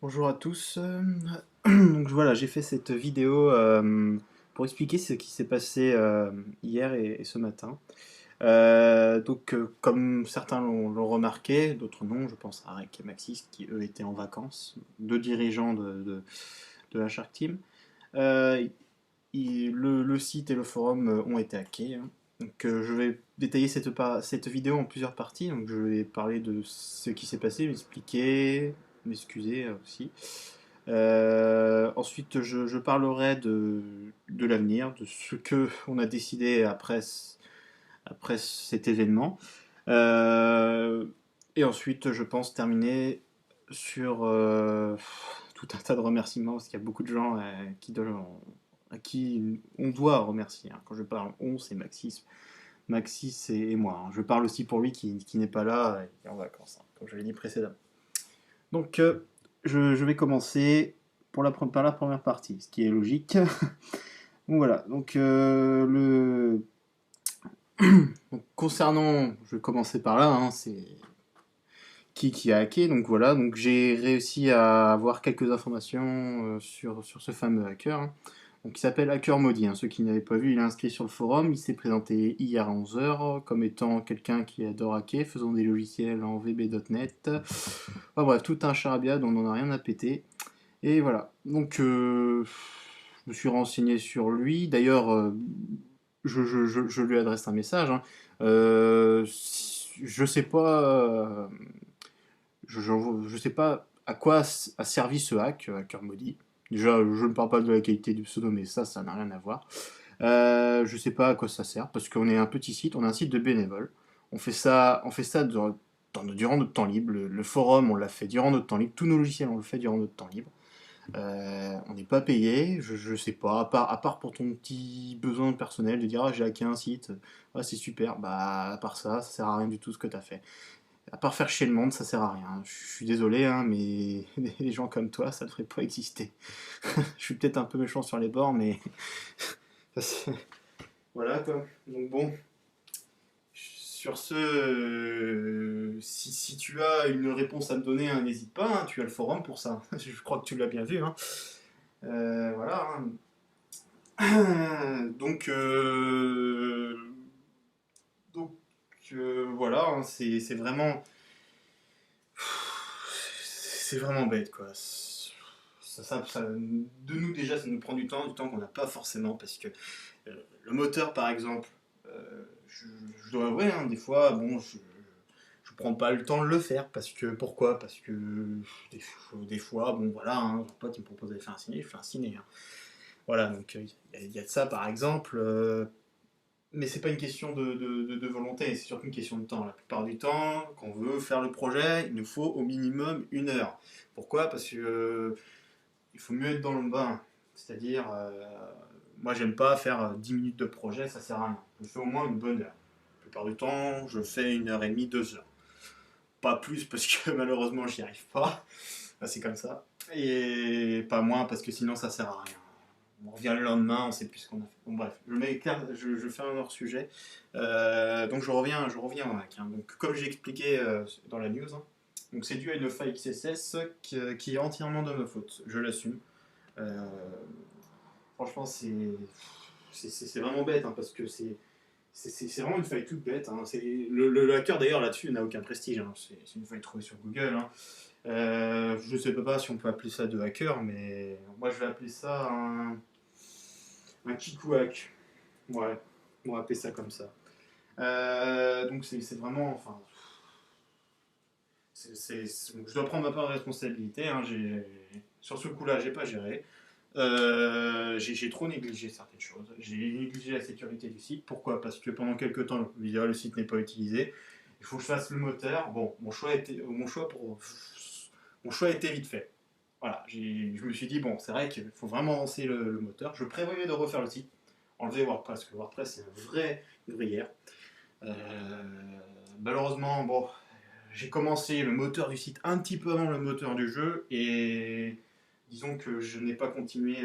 Bonjour à tous. Donc voilà, j'ai fait cette vidéo pour expliquer ce qui s'est passé hier et ce matin. Comme certains l'ont remarqué, d'autres non, je pense à Rek et Maxis qui eux étaient en vacances, deux dirigeants de la Shark Team. Euh, le site et le forum ont été hackés, hein. Je vais détailler cette vidéo en plusieurs parties. Donc je vais parler de ce qui s'est passé, m'expliquer, m'excuser aussi. Ensuite, je parlerai de l'avenir, de ce que on a décidé après cet événement. Euh, et ensuite, je pense terminer sur tout un tas de remerciements, parce qu'il y a beaucoup de gens à qui on doit remercier, hein. Quand je parle on, c'est Maxis et moi, hein. Je parle aussi pour lui qui n'est pas là et en vacances, hein, comme je l'ai dit précédemment. Donc, je vais commencer par la première partie, ce qui est logique. Donc voilà, donc, concernant, je vais commencer par là, hein, c'est qui a hacké. Donc voilà, donc j'ai réussi à avoir quelques informations sur ce fameux hacker, hein. Donc il s'appelle Hacker Maudit, hein. Ceux qui n'avaient pas vu, il est inscrit sur le forum, il s'est présenté hier à 11 heures comme étant quelqu'un qui adore hacker, faisant des logiciels en VB.net. Enfin, bref, tout un charabia dont on n'en a rien à péter. Et voilà. Je me suis renseigné sur lui. D'ailleurs, je lui adresse un message, hein. Je sais pas, je sais pas à quoi a servi ce hacker maudit. Déjà, je ne parle pas de la qualité du pseudo, mais ça n'a rien à voir. Je sais pas à quoi ça sert, parce qu'on est un petit site, on est un site de bénévoles. On fait ça durant notre temps libre. Le forum, on l'a fait durant notre temps libre. Tous nos logiciels, on le fait durant notre temps libre. On n'est pas payé, je sais pas, à part pour ton petit besoin personnel de dire ah, j'ai hacké un site, ah, c'est super, bah à part ça sert à rien du tout ce que t'as fait. À part faire chier le monde, ça sert à rien. Je suis désolé, hein, mais les gens comme toi, ça ne devrait pas exister. Je suis peut-être un peu méchant sur les bords, mais voilà quoi. Donc bon, sur ce, si tu as une réponse à me donner, hein, n'hésite pas, hein, tu as le forum pour ça. Je crois que tu l'as bien vu, hein. Voilà, hein. Donc, donc voilà, hein, c'est vraiment bête quoi. De nous déjà, ça nous prend du temps qu'on n'a pas forcément parce que le moteur par exemple, je dois avouer, hein, des fois, bon, je prends pas le temps de le faire parce que pourquoi? Parce que des fois, bon voilà, hein, un pote il me propose d'aller faire un ciné, je fais un ciné, hein. Voilà, donc il y a de ça par exemple. Mais c'est pas une question de volonté, c'est surtout une question de temps. La plupart du temps, quand on veut faire le projet, il nous faut au minimum 1 heure. Pourquoi? Parce que il faut mieux être dans le bain. C'est-à-dire, moi j'aime pas faire 10 minutes de projet, ça sert à rien. Je fais au moins une bonne heure. La plupart du temps, je fais 1 heure et demie, 2 heures. Pas plus parce que malheureusement j'y arrive pas. Bah, c'est comme ça. Et pas moins parce que sinon ça sert à rien. On revient le lendemain, on sait plus ce qu'on a fait. Bon bref, je fais un hors sujet. Donc je reviens au Mac, hein. Donc comme j'ai expliqué dans la news, hein, donc c'est dû à une faille XSS qui est entièrement de ma faute. Je l'assume. Euh, Franchement, c'est vraiment bête, hein, parce que c'est vraiment une faille toute bête, hein. Le hacker d'ailleurs là-dessus n'a aucun prestige, hein. C'est une faille trouvée sur Google, hein. Je ne sais pas si on peut appeler ça de hacker, mais moi je vais appeler ça un kick-hack. Ouais, on va appeler ça comme ça. Donc c'est vraiment, enfin, je dois prendre ma part de responsabilité, hein. Sur ce coup-là, j'ai pas géré. J'ai trop négligé certaines choses. J'ai négligé la sécurité du site. Pourquoi? Parce que pendant quelques temps, le site n'est pas utilisé. Il faut que je fasse le moteur. Bon, mon choix était vite fait. Voilà, je me suis dit, bon, c'est vrai qu'il faut vraiment lancer le moteur. Je prévoyais de refaire le site, enlever WordPress, parce que WordPress c'est un vrai gruyère. Euh, Malheureusement, bon, j'ai commencé le moteur du site un petit peu avant le moteur du jeu, et disons que je n'ai pas continué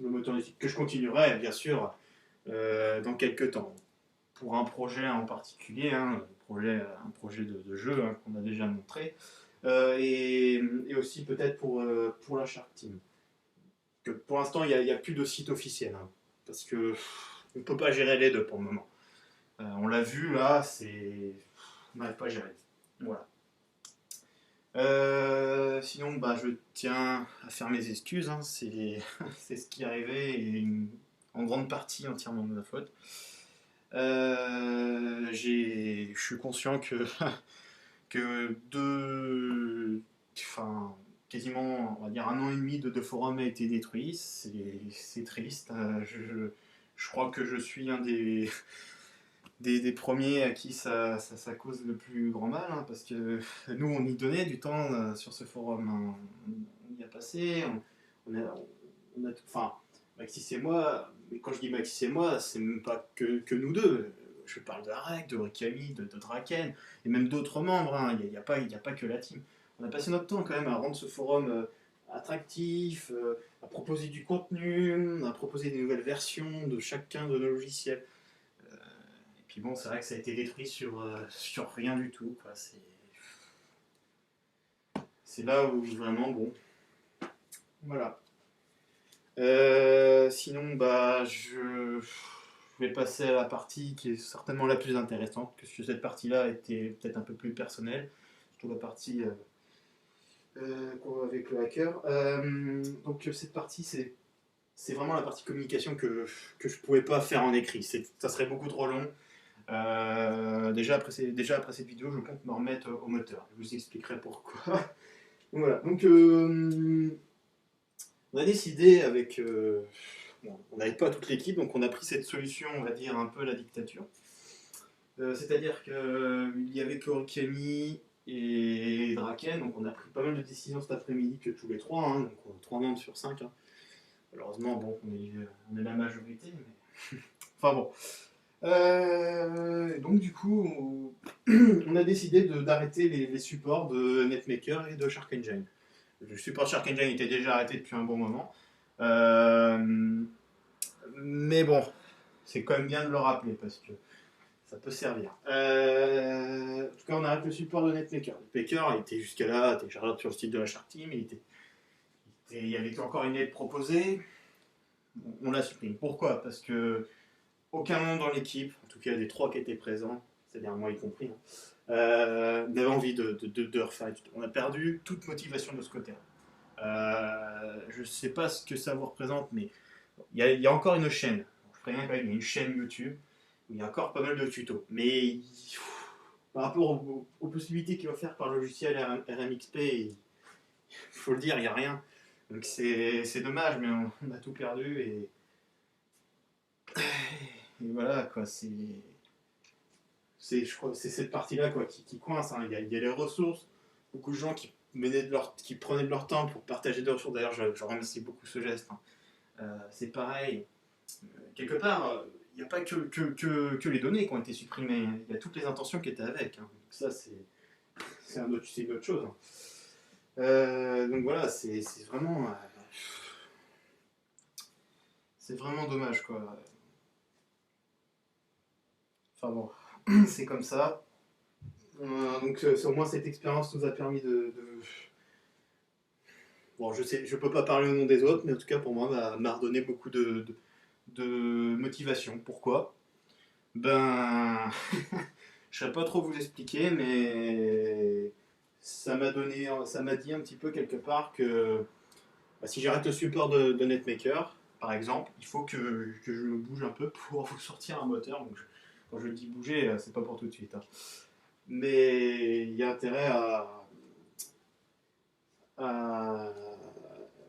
le moteur du site, que je continuerai bien sûr dans quelques temps. Pour un projet en particulier, hein, un projet de jeu, hein, qu'on a déjà montré. Et aussi peut-être pour la Shark Team. Que pour l'instant, il n'y a plus de site officiel, hein, parce que on ne peut pas gérer les deux pour le moment. On l'a vu là, on n'arrive pas à gérer. Voilà. Sinon, bah, je tiens à faire mes excuses, hein, c'est ce qui est arrivé et en grande partie entièrement de ma faute. Je suis conscient que enfin, quasiment, on va dire, 1 an et demi de forum a été détruit. C'est triste. Je crois que je suis un des premiers à qui ça cause le plus grand mal, hein, parce que nous, on y donnait du temps sur ce forum, hein. On y a passé, enfin, Maxis et moi, mais quand je dis Maxis et moi, c'est même pas que nous deux. Je parle de Arek, de Rikami, de Draken, et même d'autres membres, hein. Il y a pas que la team. On a passé notre temps quand même à rendre ce forum attractif, à proposer du contenu, à proposer des nouvelles versions de chacun de nos logiciels. Et puis bon, c'est vrai que ça a été détruit sur rien du tout, quoi. C'est là où vraiment, bon, voilà. Sinon, bah, je vais passer à la partie qui est certainement la plus intéressante, puisque cette partie-là était peut-être un peu plus personnelle, surtout la partie avec le hacker. Donc cette partie, c'est vraiment la partie communication que je pouvais pas faire en écrit. Ça serait beaucoup trop long. Déjà après cette vidéo, je compte me remettre au moteur. Je vous expliquerai pourquoi. Voilà. Donc on a décidé avec. Bon, on n'avait pas toute l'équipe, donc on a pris cette solution, on va dire, un peu la dictature. C'est-à-dire qu'il y avait Korikami et Draken, donc on a pris pas mal de décisions cet après-midi que tous les trois, hein, donc 3 membres sur 5. Hein. Malheureusement, bon, on est la majorité, mais. Enfin bon. Donc du coup, on a décidé d'arrêter les supports de NetMaker et de Shark Engine. Le support Shark Engine était déjà arrêté depuis un bon moment. Mais bon, c'est quand même bien de le rappeler parce que ça peut servir. En tout cas, on arrête le support de NetMaker. NetMaker était jusqu'à là, téléchargeable sur le site de la Shark Team. Il y avait encore une aide proposée. On l'a supprimé. Pourquoi? Parce que aucun membre dans l'équipe, en tout cas des 3 qui étaient présents, c'est-à-dire moi y compris, hein, n'avait envie de refaire. On a perdu toute motivation de ce côté-là. Je ne sais pas ce que ça vous représente, mais il y a encore une chaîne. Je préviens quand même, il y a une chaîne YouTube où il y a encore pas mal de tutos. Mais par rapport aux possibilités qu'il va faire par le logiciel RMXP, il faut le dire, il n'y a rien. Donc c'est dommage, mais on a tout perdu et voilà quoi. Je crois, c'est cette partie-là quoi qui coince. Hein. Il y a les ressources, beaucoup de gens qui prenaient de leur temps pour partager des ressources. D'ailleurs, je remercie beaucoup ce geste. Hein. C'est pareil. Quelque part, il n'y a pas que les données qui ont été supprimées. Il y a toutes les intentions qui étaient avec. Hein. Donc ça, c'est une autre chose. Hein. Donc voilà, c'est vraiment dommage quoi. Enfin bon, c'est comme ça. Donc au moins cette expérience nous a permis bon, je peux pas parler au nom des autres, mais en tout cas pour moi m'a redonné beaucoup de motivation. Pourquoi? Ben, je ne saurais pas trop vous expliquer, mais ça m'a dit un petit peu quelque part que bah, si j'arrête le support de NetMaker, par exemple, il faut que je me bouge un peu pour vous sortir un moteur. Donc quand je dis bouger, c'est pas pour tout de suite. Hein. Mais il y a intérêt à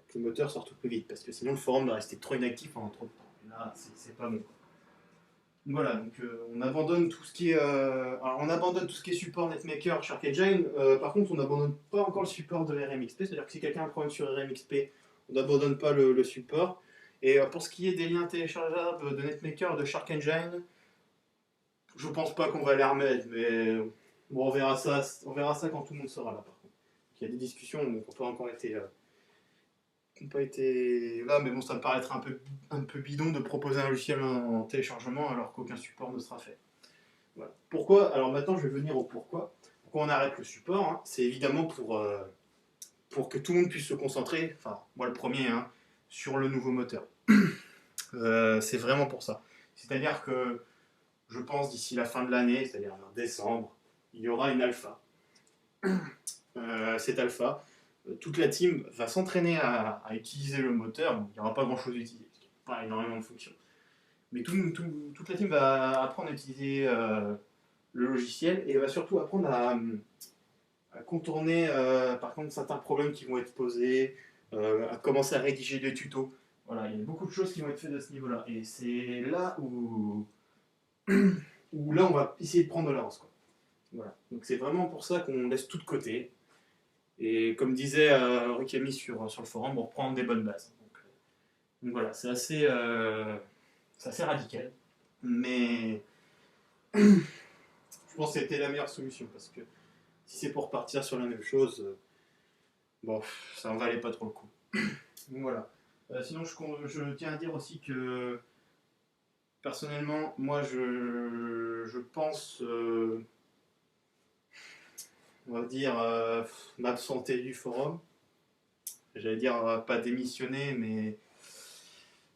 que le moteur sorte au plus vite, parce que sinon le forum va rester trop inactif pendant trop de temps. Et là, c'est pas bon. Voilà, donc on abandonne tout ce qui est, alors on abandonne tout ce qui est support NetMaker, Shark Engine. Par contre, on n'abandonne pas encore le support de RMXP, c'est-à-dire que si quelqu'un a un problème sur RMXP, on n'abandonne pas le support. Et pour ce qui est des liens téléchargeables de NetMaker et de Shark Engine, je pense pas qu'on va les remettre, mais bon, on verra ça quand tout le monde sera là. Par contre, il y a des discussions qui n'ont pas encore été n'ont pas été là, mais bon, ça me paraîtrait un peu bidon de proposer un logiciel en téléchargement alors qu'aucun support ne sera fait. Voilà. Pourquoi? Alors maintenant, je vais venir au pourquoi. Pourquoi on arrête le support? Hein. C'est évidemment pour que tout le monde puisse se concentrer, enfin moi le premier, hein, sur le nouveau moteur. C'est vraiment pour ça. C'est-à-dire que je pense d'ici la fin de l'année, c'est-à-dire en décembre, il y aura une alpha. Cette alpha, toute la team va s'entraîner à utiliser le moteur. Bon, il n'y aura pas grand-chose à utiliser, parce qu'il n'y a pas énormément de fonctions. Mais toute la team va apprendre à utiliser le logiciel et va surtout apprendre à contourner par contre certains problèmes qui vont être posés, à commencer à rédiger des tutos. Voilà, il y a beaucoup de choses qui vont être faites à ce niveau-là. Et c'est là où là on va essayer de prendre de l'avance, quoi. Voilà. Donc c'est vraiment pour ça qu'on laisse tout de côté. Et comme disait Rikami sur le forum, on reprend des bonnes bases. Donc voilà, c'est assez radical. Mais je pense que c'était la meilleure solution parce que si c'est pour partir sur la même chose, bon, ça en valait pas trop le coup. Donc voilà. Sinon, je tiens à dire aussi que personnellement, moi je pense, on va dire, m'absenter du forum. J'allais dire pas démissionner, mais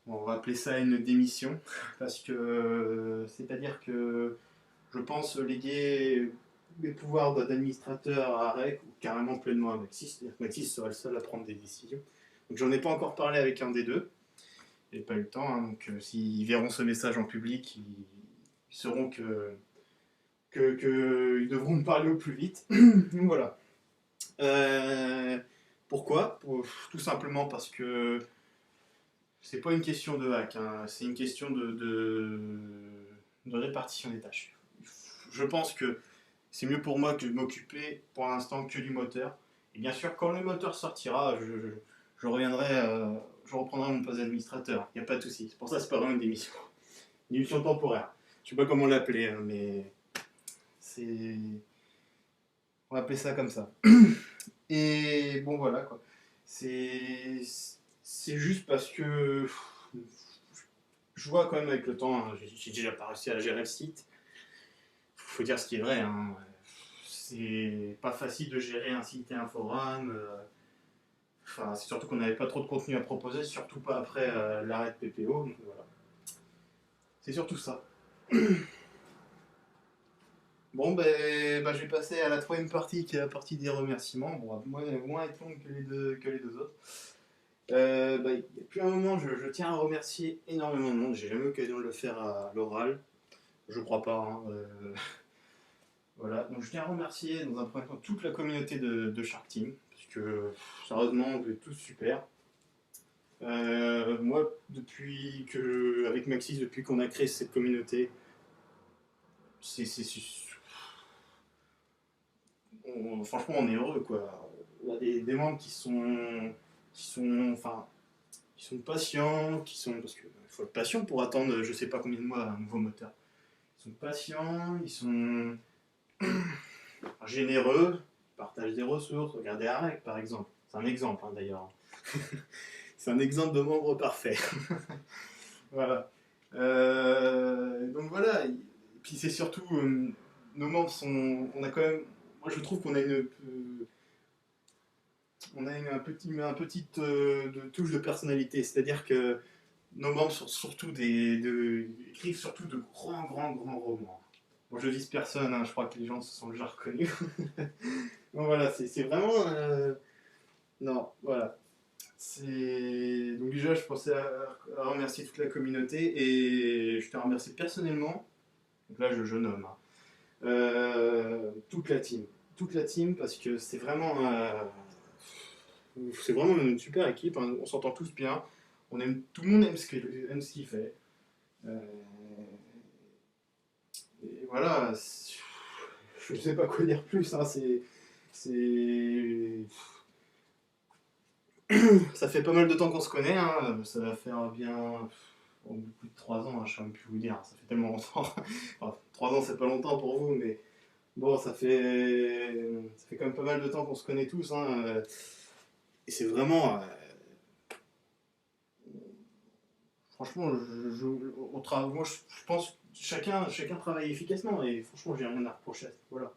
on va appeler ça une démission. Parce que c'est-à-dire que je pense léguer mes pouvoirs d'administrateur à REC ou carrément pleinement à Maxis. C'est-à-dire que Maxis serait le seul à prendre des décisions. Donc j'en ai pas encore parlé avec un des deux. J'ai pas eu le temps, hein, donc s'ils verront ce message en public, ils sauront que ils devront me parler au plus vite. Donc voilà. Pourquoi Tout simplement parce que c'est pas une question de hack, hein, c'est une question de répartition des tâches. Je pense que c'est mieux pour moi que de m'occuper pour l'instant que du moteur. Et bien sûr, quand le moteur sortira, je reviendrai, je reprendrai mon poste d'administrateur. Il n'y a pas de souci. C'est pour ça que c'est pas vraiment une démission. Une démission temporaire. Je sais pas comment l'appeler, hein, mais c'est. On va appeler ça comme ça. Et bon, voilà quoi. C'est. C'est juste parce que. Je vois quand même avec le temps, hein, j'ai déjà pas réussi à gérer le site. Faut dire ce qui est vrai, hein. C'est pas facile de gérer un site et un forum. Enfin, c'est surtout qu'on n'avait pas trop de contenu à proposer, surtout pas après l'arrêt de PPO. Donc voilà. C'est surtout ça. Bon, je vais passer à la troisième partie, qui est la partie des remerciements. Bon, moins être longue que les deux autres. Depuis un moment, je tiens à remercier énormément de monde. J'ai jamais eu l'occasion de le faire à l'oral. Je crois pas, hein. Voilà, donc je tiens à remercier dans un premier temps toute la communauté de Shark Team, parce que sérieusement, vous êtes tous super. Moi, avec Maxis, depuis qu'on a créé cette communauté, franchement, on est heureux, quoi. Il y a des membres enfin, qui sont patients, parce qu'il faut être patient pour attendre, je sais pas combien de mois, un nouveau moteur. Ils sont patients, ils sont généreux, partagent des ressources. Regardez Arek par exemple. C'est un exemple, hein, d'ailleurs. C'est un exemple de membre parfait. Voilà. Donc voilà. Et puis c'est surtout, nos membres sont. On a quand même. Moi je trouve qu'on a un petit touche de personnalité. C'est-à-dire que nos membres sont surtout écrivent surtout de grands, grands, grands romans. Bon, je vise personne, hein, je crois que les gens se sont déjà reconnus. Donc voilà, c'est vraiment. Non, voilà. Donc déjà, je pensais à remercier toute la communauté et je te remercie personnellement. Donc là, je nomme, hein, toute la team. Toute la team parce que c'est vraiment une super équipe, hein, on s'entend tous bien. Tout le monde aime ce qu'il fait. Euh, et voilà, je ne sais pas quoi dire plus, hein, ça fait pas mal de temps qu'on se connaît, hein, ça va faire bien plus de 3 ans, hein, je ne sais même plus vous dire, ça fait tellement longtemps. Enfin, 3 ans c'est pas longtemps pour vous, mais bon, ça fait quand même pas mal de temps qu'on se connaît tous, hein, et c'est vraiment. Franchement, moi je pense que chacun travaille efficacement, et franchement, j'ai rien à reprocher. Voilà.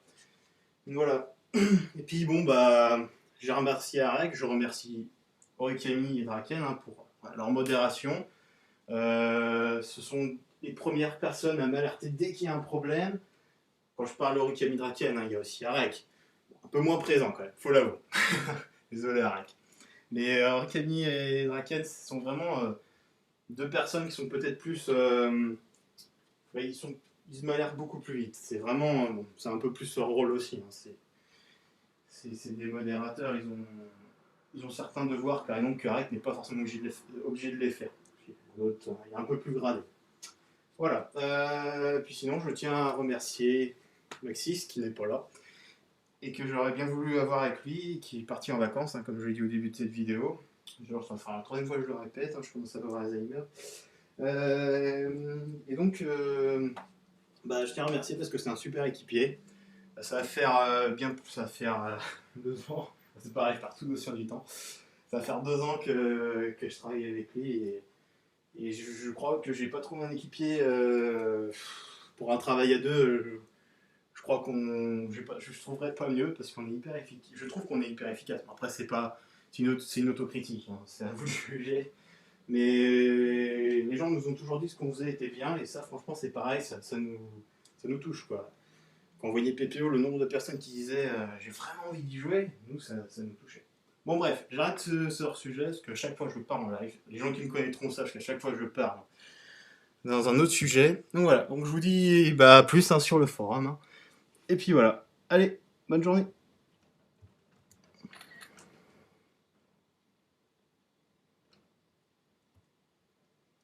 Donc, voilà. Et puis bon, j'ai remercié Arek, je remercie Origami et Draken pour leur modération. Ce sont les premières personnes à m'alerter dès qu'il y a un problème. Quand je parle d'Origami Draken, il y a aussi Arek. Un peu moins présent quand même, faut l'avouer. Désolé Arek. Mais Origami et Draken, ce sont vraiment deux personnes qui sont peut-être plus... ils se m'alertent beaucoup plus vite. C'est vraiment... bon, c'est un peu plus leur rôle aussi. C'est des modérateurs, ils ont certains devoirs par exemple que Arek n'est pas forcément obligé de les faire. L'autre, il est un peu plus gradé. Voilà. Puis sinon, je tiens à remercier Maxis qui n'est pas là et que j'aurais bien voulu avoir avec lui, qui est parti en vacances, comme je l'ai dit au début de cette vidéo. Genre, ça fera la troisième fois que je le répète, je commence à avoir Alzheimer. Et donc, je tiens à remercier parce que c'est un super équipier. Ça va faire ça va faire 2 ans. C'est pareil, je pars tout notion du temps. Ça va faire 2 ans que je travaille avec lui et je crois que j'ai pas trouvé un équipier pour un travail à deux. Je crois je trouverais pas mieux parce qu'on est hyper efficace. Je trouve qu'on est hyper efficace. Après, c'est une autocritique. C'est à vous de juger. Mais les gens nous ont toujours dit ce qu'on faisait était bien et ça, franchement, c'est pareil. Ça nous touche, quoi. Quand on voyait PPO, le nombre de personnes qui disaient j'ai vraiment envie d'y jouer, nous, ça nous touchait. Bon, bref, j'arrête ce hors-sujet parce que chaque fois que je pars en live, les gens qui me connaîtront savent qu'à chaque fois que je parle dans un autre sujet. Donc voilà, donc je vous dis à plus sur le forum. Et puis voilà. Allez, bonne journée.